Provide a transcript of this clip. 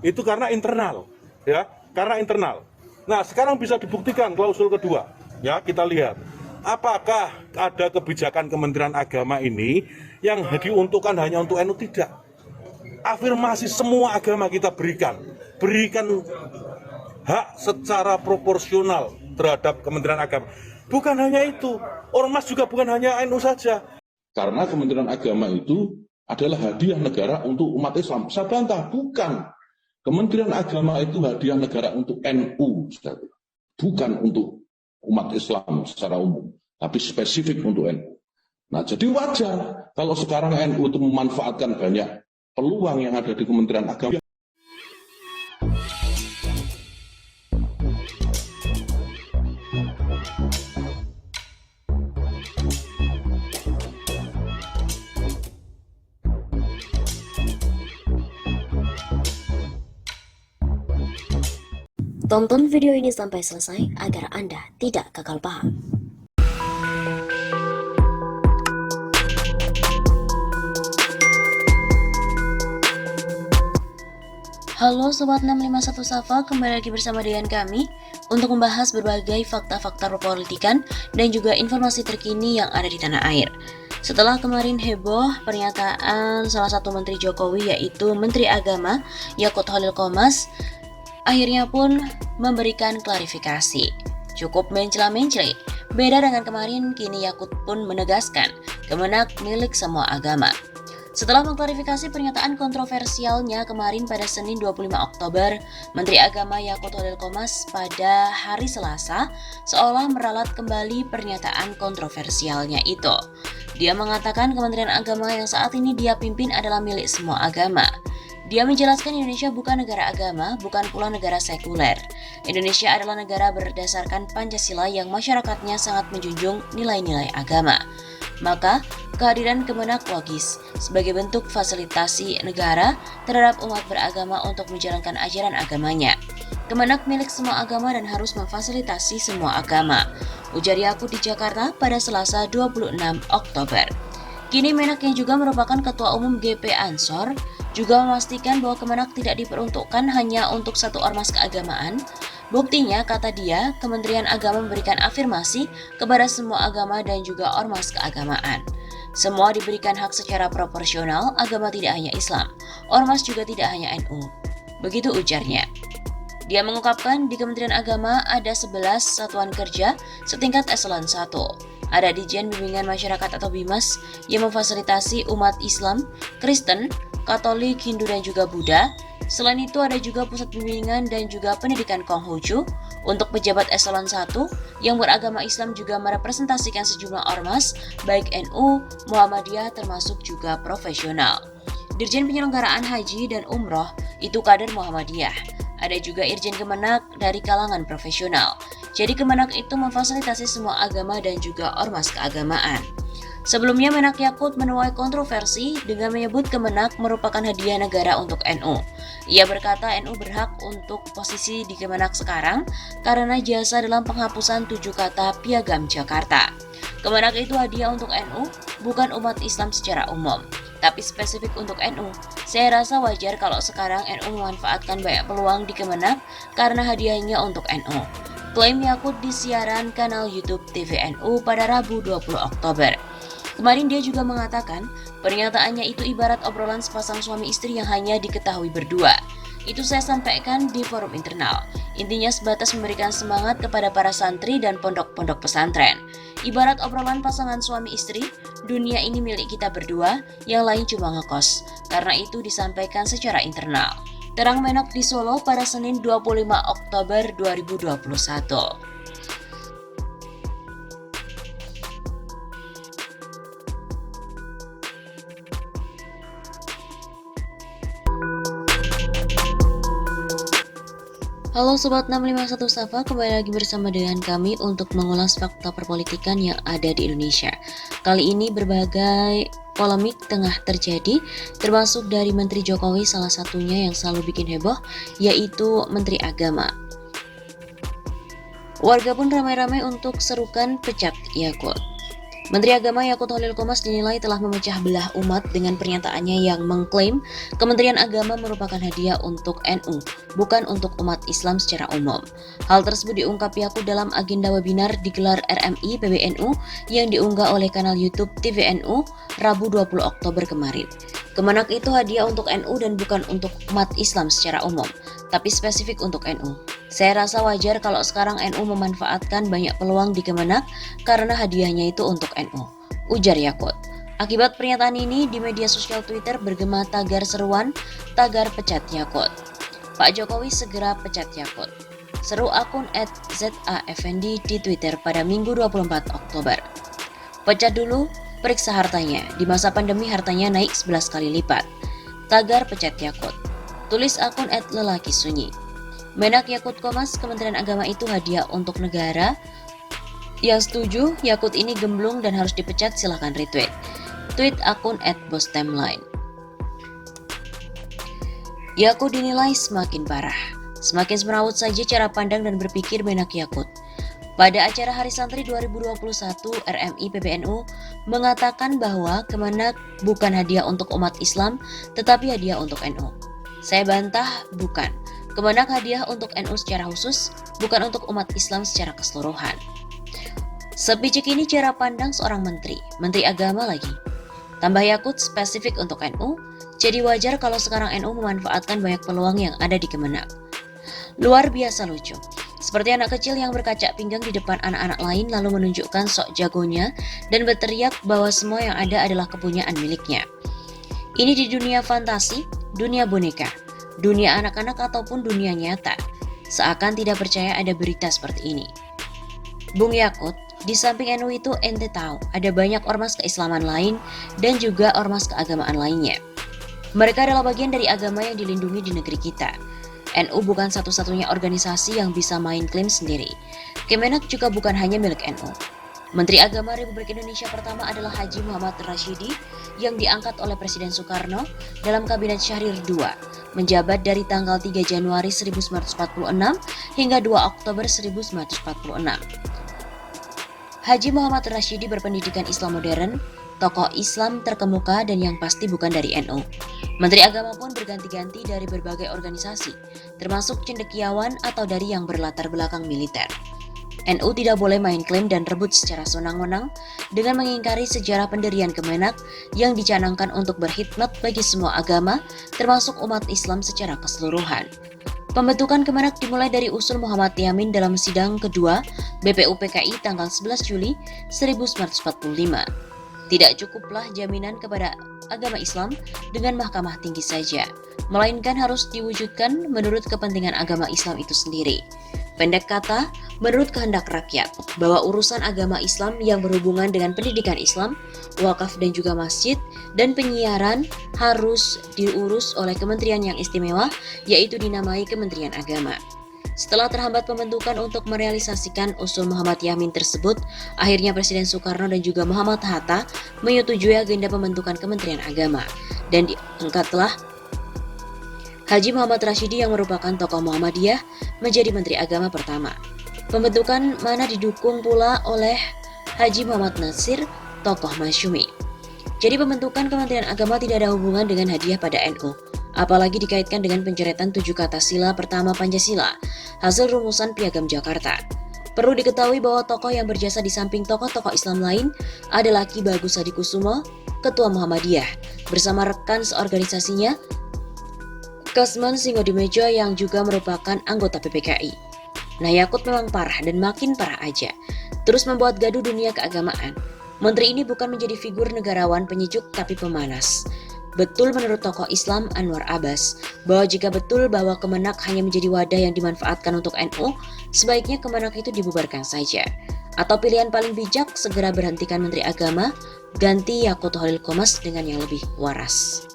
Itu karena internal, ya, karena internal. Nah, sekarang bisa dibuktikan klausul kedua. Ya, kita lihat. Apakah ada kebijakan Kementerian Agama ini yang diuntukkan hanya untuk NU? Tidak. Afirmasi semua agama kita berikan hak secara proporsional terhadap Kementerian Agama. Bukan hanya itu, ormas juga bukan hanya NU saja. Karena Kementerian Agama itu adalah hadiah negara untuk umat Islam. Saya bantah, bukan. Kementerian Agama itu hadiah negara untuk NU, bukan untuk umat Islam secara umum, tapi spesifik untuk NU. Nah, jadi wajar kalau sekarang NU itu memanfaatkan banyak peluang yang ada di Kementerian Agama. Tonton video ini sampai selesai agar Anda tidak gagal paham. Halo Sobat 651 Safa, kembali lagi bersama dengan kami untuk membahas berbagai fakta-fakta perpolitikan dan juga informasi terkini yang ada di tanah air. Setelah kemarin heboh pernyataan salah satu Menteri Jokowi yaitu Menteri Agama Yakut Khalil Qomas, akhirnya pun memberikan klarifikasi. Cukup mencela-mencela. Beda dengan kemarin, kini Yakut pun menegaskan Kemenak milik semua agama. Setelah mengklarifikasi pernyataan kontroversialnya kemarin pada Senin 25 Oktober, Menteri Agama Yakut Khalil Qomas pada hari Selasa seolah meralat kembali pernyataan kontroversialnya itu. Dia mengatakan Kementerian Agama yang saat ini dia pimpin adalah milik semua agama. Dia menjelaskan Indonesia bukan negara agama, bukan pula negara sekuler. Indonesia adalah negara berdasarkan Pancasila yang masyarakatnya sangat menjunjung nilai-nilai agama. Maka, kehadiran Kemenak logis sebagai bentuk fasilitasi negara terhadap umat beragama untuk menjalankan ajaran agamanya. Kemenak milik semua agama dan harus memfasilitasi semua agama, ujar Yakut di Jakarta pada Selasa 26 Oktober. Kini Menak yang juga merupakan Ketua Umum GP Ansor juga memastikan bahwa Kemenak tidak diperuntukkan hanya untuk satu ormas keagamaan. Buktinya, kata dia, Kementerian Agama memberikan afirmasi kepada semua agama dan juga ormas keagamaan. Semua diberikan hak secara proporsional, agama tidak hanya Islam, ormas juga tidak hanya NU. Begitu ujarnya. Dia mengungkapkan di Kementerian Agama ada 11 satuan kerja setingkat eselon 1. Ada Ditjen Bimbingan Masyarakat atau BIMAS yang memfasilitasi umat Islam, Kristen, Katolik, Hindu, dan juga Buddha. Selain itu ada juga Pusat Bimbingan dan juga Pendidikan Konghucu. Untuk pejabat eselon 1 yang beragama Islam juga merepresentasikan sejumlah ormas, baik NU, Muhammadiyah termasuk juga profesional. Dirjen Penyelenggaraan Haji dan Umroh itu kader Muhammadiyah. Ada juga Irjen Kemenak dari kalangan profesional. Jadi Kemenak itu memfasilitasi semua agama dan juga ormas keagamaan. Sebelumnya Menak Yakut menuai kontroversi dengan menyebut Kemenak merupakan hadiah negara untuk NU. Ia berkata NU berhak untuk posisi di Kemenak sekarang karena jasa dalam penghapusan 7 kata Piagam Jakarta. Kemenak itu hadiah untuk NU, bukan umat Islam secara umum, tapi spesifik untuk NU. Saya rasa wajar kalau sekarang NU memanfaatkan banyak peluang di Kemenak karena hadiahnya untuk NU. Klaim Yakut di siaran kanal YouTube TV NU pada Rabu 20 Oktober. Kemarin dia juga mengatakan, pernyataannya itu ibarat obrolan sepasang suami istri yang hanya diketahui berdua. Itu saya sampaikan di forum internal. Intinya sebatas memberikan semangat kepada para santri dan pondok-pondok pesantren. Ibarat obrolan pasangan suami istri, dunia ini milik kita berdua, yang lain cuma ngekos. Karena itu disampaikan secara internal. Terang Menak di Solo pada Senin 25 Oktober 2021. Halo Sobat 651 Safa, kembali lagi bersama dengan kami untuk mengulas fakta perpolitikan yang ada di Indonesia. Kali ini berbagai polemik tengah terjadi, termasuk dari Menteri Jokowi salah satunya yang selalu bikin heboh, yaitu Menteri Agama. Warga pun ramai-ramai untuk serukan pecat Yakut. Menteri Agama Yakut Holil Qomas dinilai telah memecah belah umat dengan pernyataannya yang mengklaim Kementerian Agama merupakan hadiah untuk NU, bukan untuk umat Islam secara umum. Hal tersebut diungkap Yakut dalam agenda webinar digelar RMI PBNU yang diunggah oleh kanal YouTube TVNU Rabu 20 Oktober kemarin. Kemenak itu hadiah untuk NU dan bukan untuk umat Islam secara umum, tapi spesifik untuk NU. Saya rasa wajar kalau sekarang NU memanfaatkan banyak peluang di Kemenak karena hadiahnya itu untuk NU, ujar Yakut. Akibat pernyataan ini, di media sosial Twitter bergema tagar seruan, tagar pecat Yakut. Pak Jokowi segera pecat Yakut. Seru akun @ZAFendi di Twitter pada Minggu 24 Oktober. Pecat dulu, periksa hartanya. Di masa pandemi hartanya naik 11 kali lipat. Tagar pecat Yakut. Tulis akun @lelakisunyi. Menak Yakut Qomas, Kementerian Agama itu hadiah untuk negara. Yang setuju, Yakut ini gemblung dan harus dipecat, silahkan retweet. Tweet akun @bostimeline. Yakut dinilai semakin parah. Semakin semerawut saja cara pandang dan berpikir Menak Yakut. Pada acara Hari Santri 2021, RMI PBNU mengatakan bahwa Kemenak bukan hadiah untuk umat Islam, tetapi hadiah untuk NU. Saya bantah, bukan. Kemenak hadiah untuk NU secara khusus, bukan untuk umat Islam secara keseluruhan. Sepicik ini cara pandang seorang menteri agama lagi. Tambah Yakut spesifik untuk NU, jadi wajar kalau sekarang NU memanfaatkan banyak peluang yang ada di Kemenak. Luar biasa lucu. Seperti anak kecil yang berkaca pinggang di depan anak-anak lain lalu menunjukkan sok jagonya dan berteriak bahwa semua yang ada adalah kepunyaan miliknya. Ini di dunia fantasi, dunia boneka, dunia anak-anak ataupun dunia nyata. Seakan tidak percaya ada berita seperti ini. Bung Yakut, di samping NU itu ente tahu ada banyak ormas keislaman lain dan juga ormas keagamaan lainnya. Mereka adalah bagian dari agama yang dilindungi di negeri kita. NU bukan satu-satunya organisasi yang bisa main klaim sendiri. Kemenak juga bukan hanya milik NU. Menteri Agama Republik Indonesia pertama adalah Haji Muhammad Rashidi yang diangkat oleh Presiden Soekarno dalam Kabinet Syahrir II, menjabat dari tanggal 3 Januari 1946 hingga 2 Oktober 1946. Haji Muhammad Rashidi berpendidikan Islam modern, tokoh Islam terkemuka dan yang pasti bukan dari NU. Menteri Agama pun berganti-ganti dari berbagai organisasi, termasuk cendekiawan atau dari yang berlatar belakang militer. NU tidak boleh main klaim dan rebut secara senang-menang dengan mengingkari sejarah pendirian Kemenak yang dicanangkan untuk berkhidmat bagi semua agama, termasuk umat Islam secara keseluruhan. Pembentukan Kemenak dimulai dari usul Muhammad Yamin dalam sidang kedua BPUPKI tanggal 11 Juli 1945. Tidak cukuplah jaminan kepada agama Islam dengan mahkamah tinggi saja, melainkan harus diwujudkan menurut kepentingan agama Islam itu sendiri. Pendek kata, menurut kehendak rakyat, bahwa urusan agama Islam yang berhubungan dengan pendidikan Islam, wakaf dan juga masjid, dan penyiaran harus diurus oleh kementerian yang istimewa, yaitu dinamai Kementerian Agama. Setelah terhambat pembentukan untuk merealisasikan usul Muhammad Yamin tersebut, akhirnya Presiden Soekarno dan juga Muhammad Hatta menyetujui agenda pembentukan Kementerian Agama, dan diangkatlah Haji Muhammad Rashidi yang merupakan tokoh Muhammadiyah menjadi Menteri Agama pertama. Pembentukan mana didukung pula oleh Haji Muhammad Nasir, tokoh Masyumi. Jadi pembentukan Kementerian Agama tidak ada hubungan dengan hadiah pada NU. Apalagi dikaitkan dengan pencoretan 7 kata sila pertama Pancasila, hasil rumusan Piagam Jakarta. Perlu diketahui bahwa tokoh yang berjasa di samping tokoh-tokoh Islam lain adalah Ki Bagus Hadikusumo, Ketua Muhammadiyah, bersama rekan seorganisasinya, Kasman Singodimedjo yang juga merupakan anggota PPKI. Nah, Yakut memang parah dan makin parah aja, terus membuat gaduh dunia keagamaan. Menteri ini bukan menjadi figur negarawan penyejuk tapi pemanas. Betul menurut tokoh Islam Anwar Abbas, bahwa jika betul bahwa Kemenak hanya menjadi wadah yang dimanfaatkan untuk NU, sebaiknya Kemenak itu dibubarkan saja. Atau pilihan paling bijak, segera berhentikan Menteri Agama, ganti Yakut Holil Qomas dengan yang lebih waras.